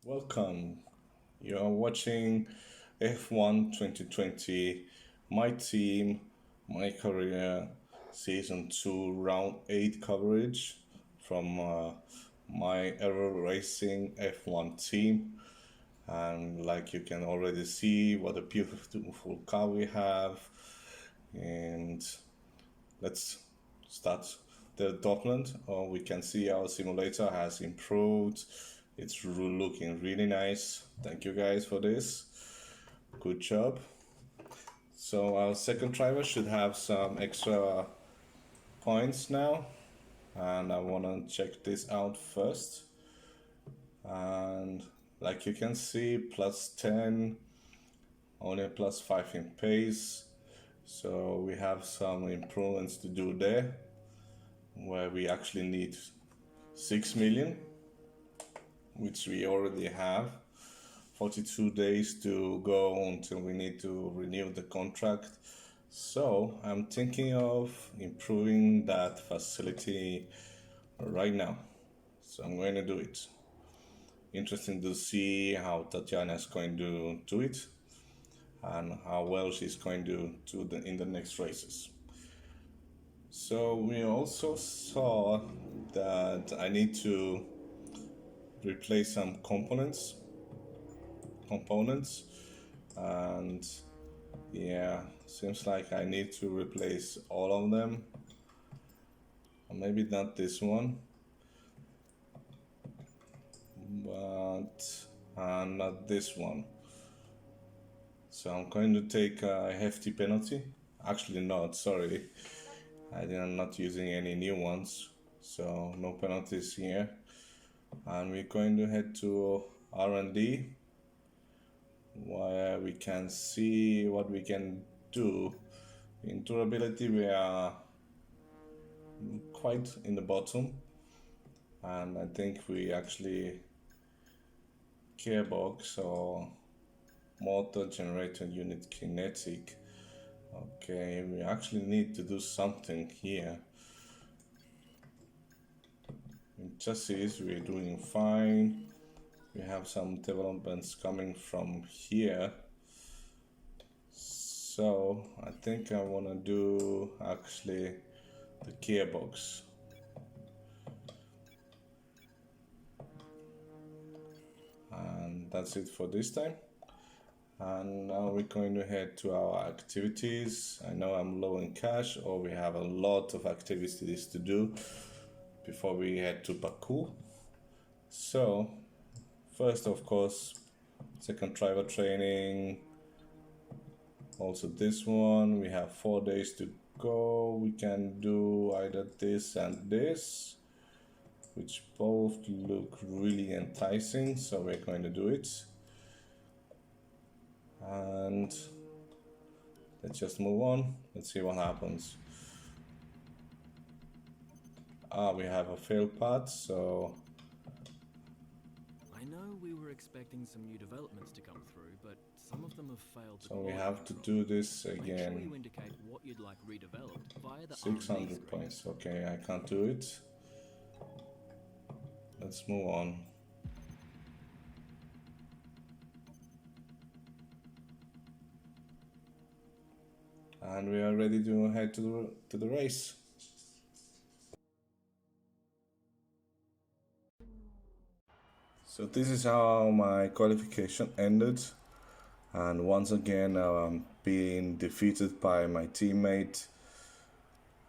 Welcome. You are watching F1 2020, My Team, My Career, Season 2, Round 8 coverage from my Aero Racing F1 team. And like you can already see, what a beautiful car we have. And let's start the development. We can see our simulator has improved. It's looking really nice. Thank you guys for this. Good job. So our second driver should have some extra points now. And I want to check this out first. And like you can see, plus 10, only plus 5 in pace. So we have some improvements to do there, where we actually need 6 million, which we already have. 42 days to go until we need to renew the contract. So I'm thinking of improving that facility right now. So I'm going to do it. Interesting to see how Tatiana is going to do it and how well she's going to do in the next races. So we also saw that I need to replace some components, and yeah, seems like I need to replace all of them. Or maybe not this one, but not this one. So I'm going to take a hefty penalty. Actually not, sorry. I'm not using any new ones, so no penalties here. And we're going to head to R&D, where we can see what we can do. In durability we are quite in the bottom, and I think we actually gearbox or motor generator unit kinetic. Okay, we actually need to do something here. In chassis we're doing fine. We have some developments coming from here. So I think I want to do actually the gearbox. And that's it for this time. And now we're going to head to our activities. I know I'm low in cash, or we have a lot of activities to do before we head to Baku. So first, of course, second driver training. Also this one, we have 4 days to go. We can do either this and this, which both look really enticing, so we're going to do it. And let's just move on. Let's see what happens. We have a failed part, so I know we were expecting some new developments to come through, but some of them have failed. So we have to do this again. Make sure you indicate what you'd like redeveloped via the 600 points. Okay, I can't do it. Let's move on. And we are ready to head to the race. So this is how my qualification ended, and once again I'm being defeated by my teammate.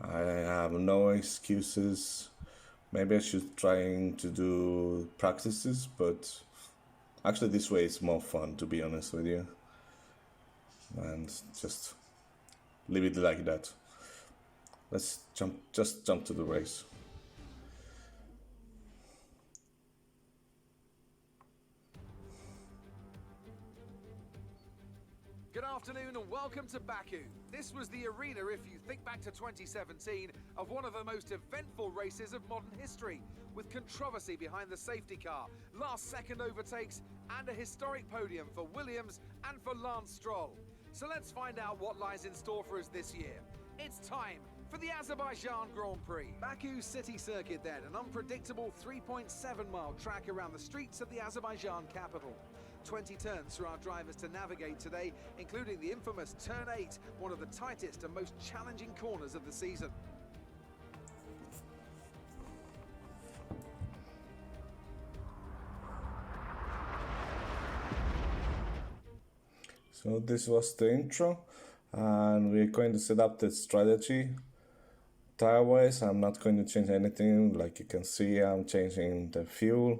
I have no excuses. Maybe I should trying to do practices, but actually this way is more fun, to be honest with you. And just leave it like that. Let's just jump to the race. Good afternoon and welcome to Baku. This was the arena, if you think back to 2017, of one of the most eventful races of modern history, with controversy behind the safety car, last-second overtakes, and a historic podium for Williams and for Lance Stroll. So let's find out what lies in store for us this year. It's time for the Azerbaijan Grand Prix. Baku City Circuit then, an unpredictable 3.7-mile track around the streets of the Azerbaijan capital. 20 turns for our drivers to navigate today, including the infamous Turn 8, one of the tightest and most challenging corners of the season. So this was the intro, and we're going to set up the strategy. Tire-wise, I'm not going to change anything. Like you can see, I'm changing the fuel.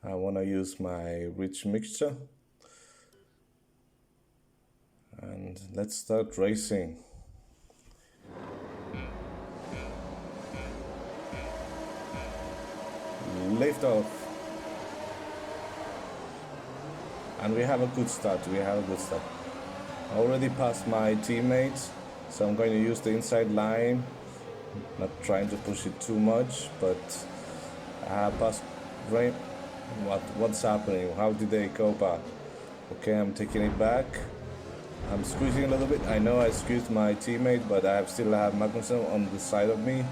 I want to use my rich mixture. And let's start racing. Lift off. And we have a good start. I already passed my teammates, so I'm going to use the inside line. Not trying to push it too much, but I have passed. Right? What's happening? How did they go back? Okay, I'm taking it back. I'm squeezing a little bit. I know I squeezed my teammate, but I still have Magnussen on the side of me.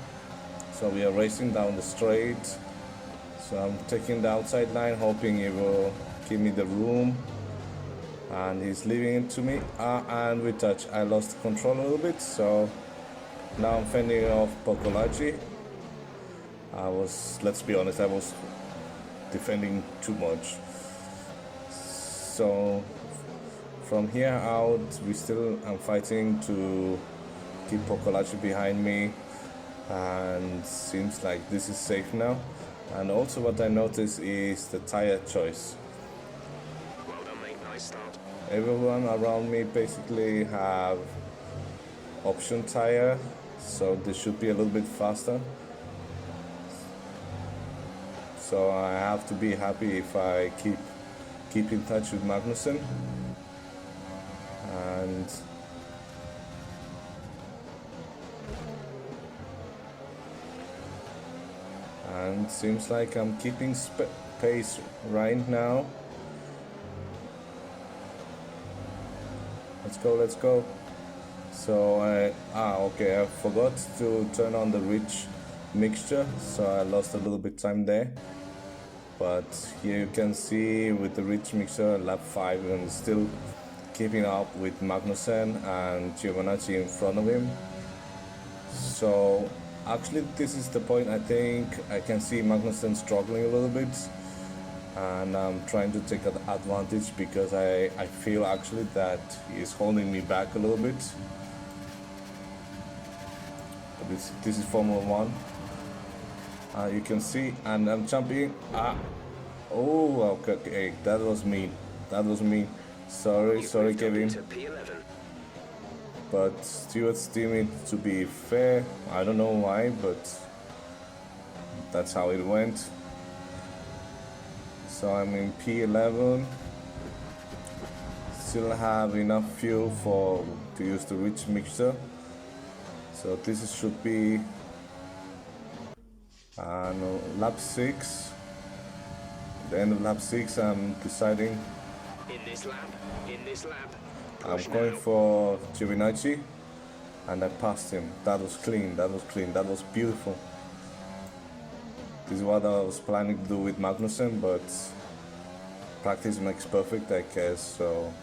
So we are racing down the straight. So I'm taking the outside line, hoping he will give me the room. And he's leaving it to me. And we touch. I lost control a little bit, so now I'm fending off Pocolaci. Let's be honest, I was defending too much. So from here out, I'm fighting to keep Pocolaci behind me, and seems like this is safe now. And also what I noticed is the tire choice. Well done, mate. Nice start. Everyone around me basically have option tire, so they should be a little bit faster. So I have to be happy if I keep in touch with Magnussen. And seems like I'm keeping pace right now. Let's go. So okay, I forgot to turn on the rich mixture, so I lost a little bit time there. But here you can see with the rich mixture, lap 5, and still keeping up with Magnussen and Giovinazzi in front of him. So actually this is the point. I think I can see Magnussen struggling a little bit, and I'm trying to take advantage because I feel actually that he's holding me back a little bit. But this is Formula 1. You can see, and I'm jumping. Oh, okay, that was mean. Sorry, Kevin. To P11. But Stewart's teaming, to be fair, I don't know why, but that's how it went. So I'm in P11. Still have enough fuel to use the rich mixture. So this should be lap 6. The end of lap 6, I'm deciding. In this lap. I'm going for Giovinazzi, and I passed him. That was clean. That was beautiful. This is what I was planning to do with Magnussen, but practice makes perfect, I guess. So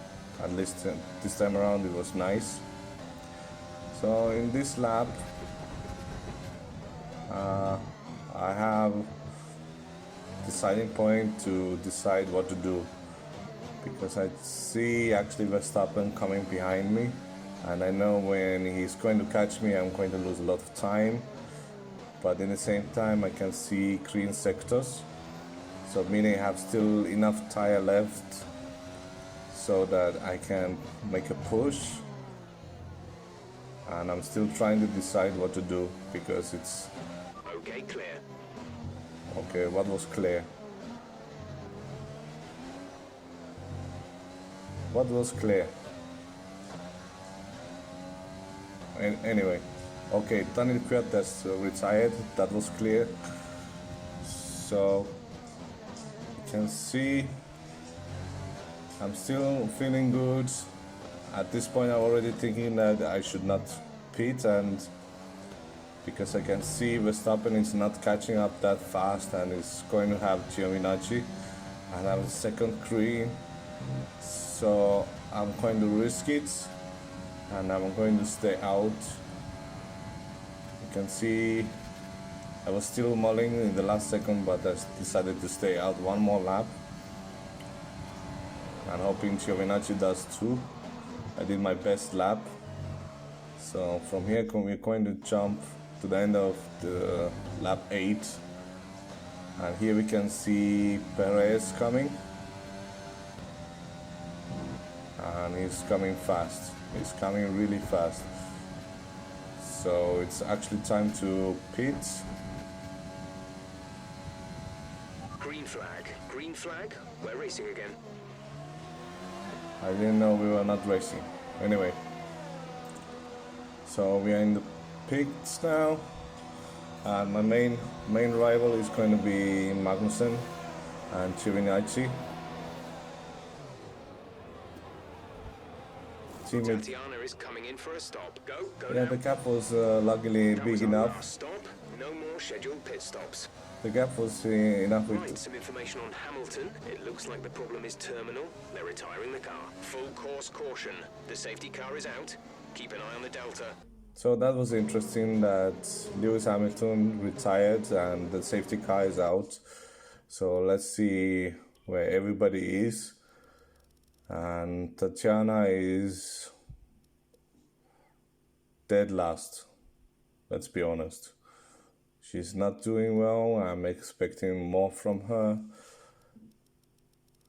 at least this time around it was nice. So in this lap, I have deciding point to decide what to do, because I see actually Verstappen coming behind me, and I know when he's going to catch me I'm going to lose a lot of time, but in the same time I can see green sectors, so meaning I have still enough tire left so that I can make a push, and I'm still trying to decide what to do because it's Okay, clear. okay. What was clear? What was clear? Anyway, okay, Daniel Kvyat retired. That was clear. So you can see I'm still feeling good. At this point, I'm already thinking that I should not pit, and because I can see Verstappen is not catching up that fast and is going to have Giovinazzi and have a second green. So I'm going to risk it and I'm going to stay out. You can see I was still mulling in the last second, but I decided to stay out one more lap and hoping Giovinazzi does too. I did my best lap. So from here we're going to jump to the end of the lap 8, and here we can see Perez coming, and he's coming fast. He's coming really fast. So it's actually time to pit. Green flag. Green flag. We're racing again. I didn't know we were not racing. Anyway, so we are in the pits now, and my main rival is going to be Magnussen and Giovinazzi. Tatiana is coming in for a stop. Go Yeah, now. the gap was luckily That big was our enough. last stop. No more scheduled pit stops. The gap was enough Right, with. some information on Hamilton. It looks like the problem is terminal. They're retiring the car. Full course caution. The safety car is out. Keep an eye on the Delta. So that was interesting that Lewis Hamilton retired and the safety car is out. So let's see where everybody is. And Tatiana is dead last. Let's be honest. She's not doing well. I'm expecting more from her.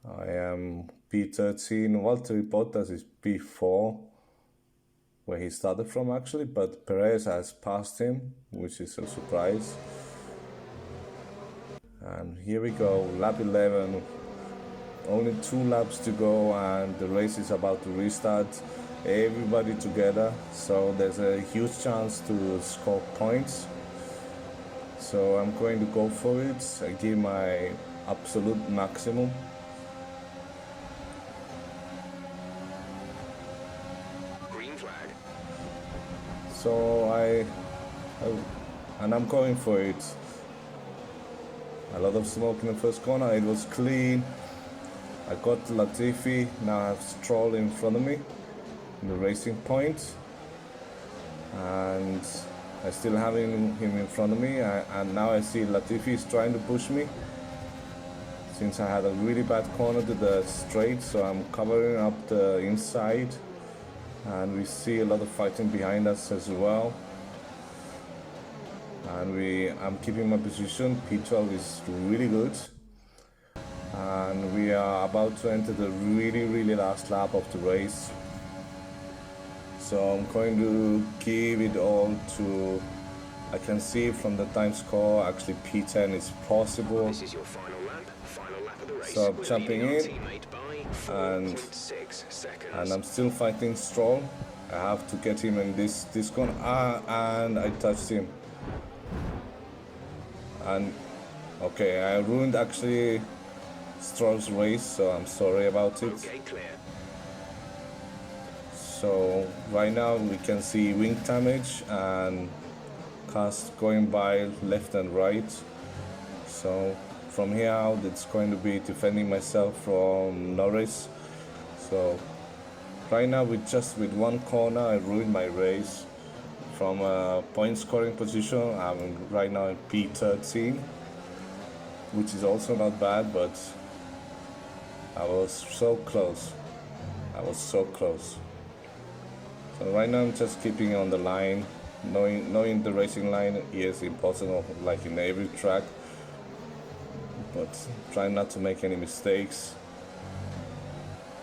I am P13. Valtteri Bottas is P4, where he started from actually, but Perez has passed him, which is a surprise. And here we go, lap 11. Only 2 laps to go and the race is about to restart. Everybody together, so there's a huge chance to score points. So I'm going to go for it. I give my absolute maximum. Green flag. So and I'm going for it. A lot of smoke in the first corner. It was clean. I got Latifi. Now I have Stroll in front of me in the racing point, and I still have him in front of me. And now I see Latifi is trying to push me. Since I had a really bad corner to the straight, so I'm covering up the inside, and we see a lot of fighting behind us as well. And I'm keeping my position. P12 is really good. And we are about to enter the really last lap of the race. So I'm going to give it all to, I can see from the time score, actually P10 is possible. This is your final lap of the race. So I'm We're jumping leading our in, teammate by and 4.6 seconds. and I'm still fighting Stroll. I have to get him in this corner, and I touched him. And okay, I ruined actually Stroll's race, so I'm sorry about it. Okay, clear. So right now we can see wing damage and cars going by left and right. So from here out it's going to be defending myself from Norris. So right now with one corner I ruined my race. From a point scoring position I'm right now in P13, which is also not bad, but I was so close. So right now I'm just keeping on the line, knowing the racing line is impossible like in every track, but trying not to make any mistakes.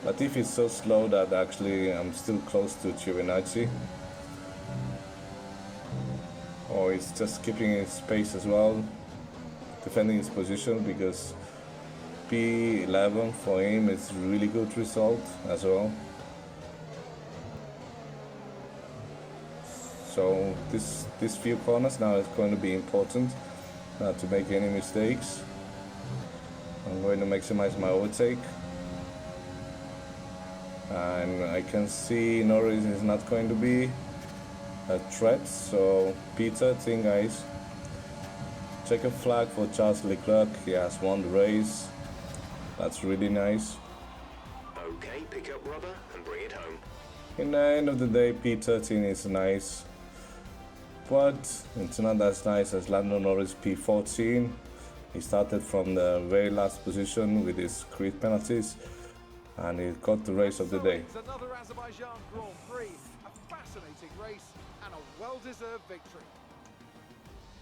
Latifi is so slow that actually I'm still close to Giovinazzi. Or he's just keeping his pace as well, defending his position, because P11 for him is really good result as well. So this few corners now is going to be important, not to make any mistakes. I'm going to maximize my overtake. And I can see Norris is not going to be a threat. So P13, guys. Checker flag for Charles Leclerc. He has won the race. That's really nice. Okay, pick up rubber and bring it home. In the end of the day, P13 is nice, but it's not as nice as Lando Norris P14. He started from the very last position with his grid penalties, and he got the race of the day. It's another Azerbaijan Grand Prix, a fascinating race and a well-deserved victory.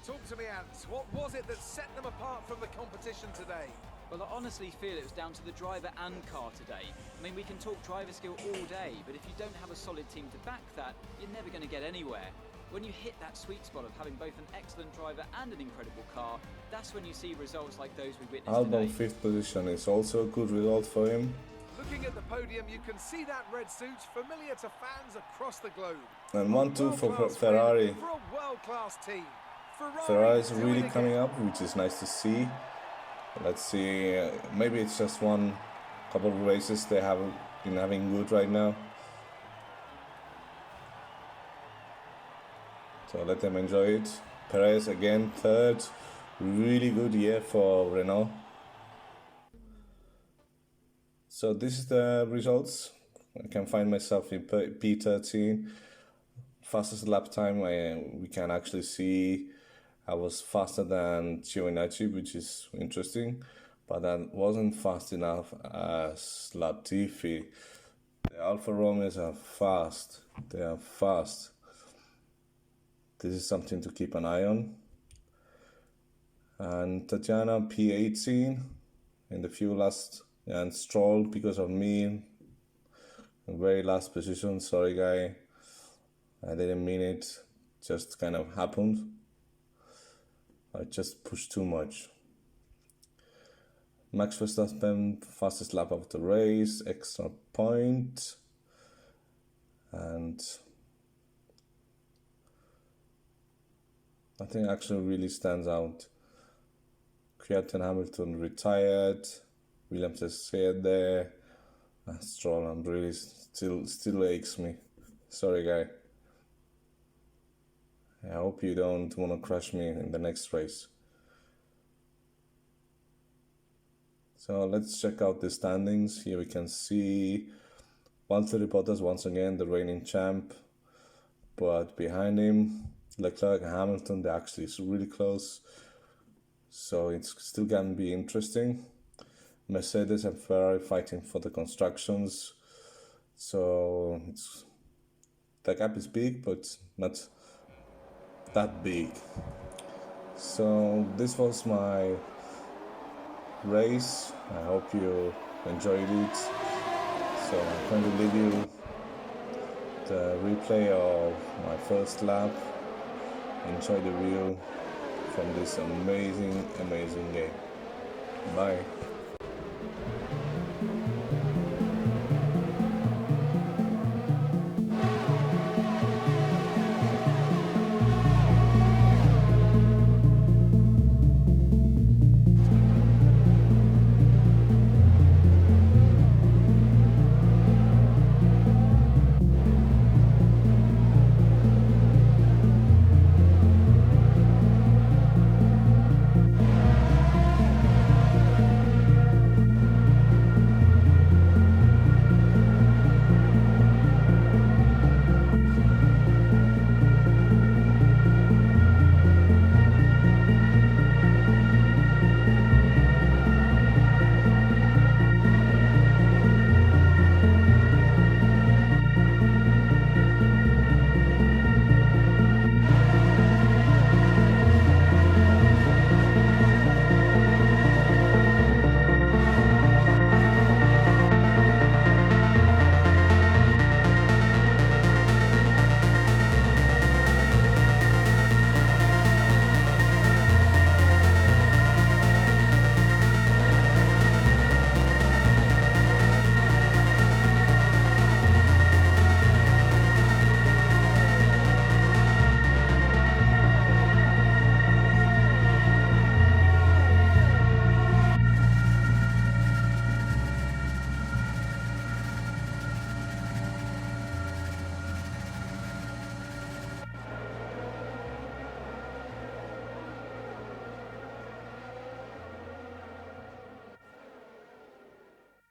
Talk to me, Ant. What was it that set them apart from the competition today? Well, I honestly feel it was down to the driver and car today. I mean, we can talk driver skill all day, but if you don't have a solid team to back that, you're never going to get anywhere. When you hit that sweet spot of having both an excellent driver and an incredible car, that's when you see results like those we witnessed Albon today. 5th position is also a good result for him. Looking at the podium, you can see that red suit familiar to fans across the globe. And 1-2 for World-class Ferrari. win For a world-class team. Ferrari is doing really it coming again. up, which is nice to see. Let's see, maybe it's just one couple of races they have been having good right now. So let them enjoy it. Perez again, 3rd. Really good year for Renault. So this is the results. I can find myself in P13. Fastest lap time, we can actually see I was faster than Giovinazzi, which is interesting, but that wasn't fast enough as Latifi. The Alfa Romeos are fast. They are fast. This is something to keep an eye on. And Tatiana P18 in the few last, and Stroll because of me in very last position. Sorry, guy. I didn't mean it. Just kind of happened. I just pushed too much. Max Verstappen, fastest lap of the race, extra point. And nothing actually really stands out. Kvyat and Hamilton retired. Williams is stayed there. Stroll, I'm really still aches me. Sorry, guy. I hope you don't want to crush me in the next race. So let's check out the standings. Here we can see Valtteri Bottas once again, the reigning champ. But behind him, Leclerc and Hamilton, they're actually really close. So it's still going to be interesting. Mercedes and Ferrari fighting for the constructions. So the gap is big, but not that big. So this was my race. I hope you enjoyed it. So I'm going to leave you the replay of my first lap. Enjoy the view from this amazing game. Bye.